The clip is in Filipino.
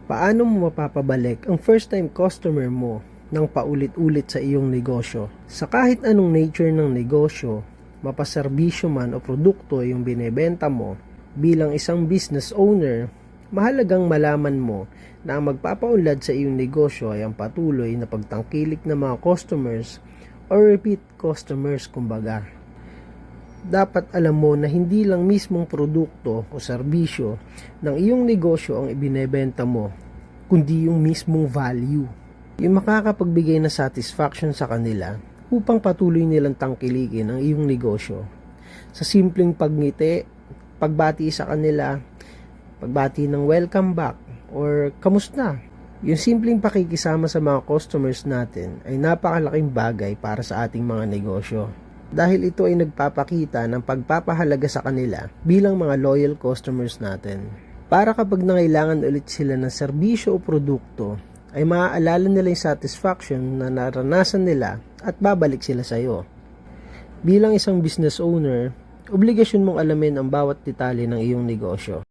Paano mo mapapabalik ang first time customer mo ng paulit-ulit sa iyong negosyo? Sa kahit anong nature ng negosyo, mapaserbisyo man o produkto yung binebenta mo, bilang isang business owner, mahalagang malaman mo na ang magpapaunlad sa iyong negosyo ay ang patuloy na pagtangkilik ng mga customers o repeat customers kumbaga. Dapat alam mo na hindi lang mismong produkto o serbisyo ng iyong negosyo ang ibinebenta mo, kundi yung mismong value. Yung makakapagbigay na satisfaction sa kanila upang patuloy nilang tangkilikin ang iyong negosyo. Sa simpleng pagngiti, pagbati sa kanila, pagbati ng welcome back or kamusta. Yung simpleng pakikisama sa mga customers natin ay napakalaking bagay para sa ating mga negosyo. Dahil ito ay nagpapakita ng pagpapahalaga sa kanila bilang mga loyal customers natin. Para kapag nangailangan ulit sila ng serbisyo o produkto, ay maaalala nila yung satisfaction na naranasan nila at babalik sila sa iyo. Bilang isang business owner, obligasyon mong alamin ang bawat detalye ng iyong negosyo.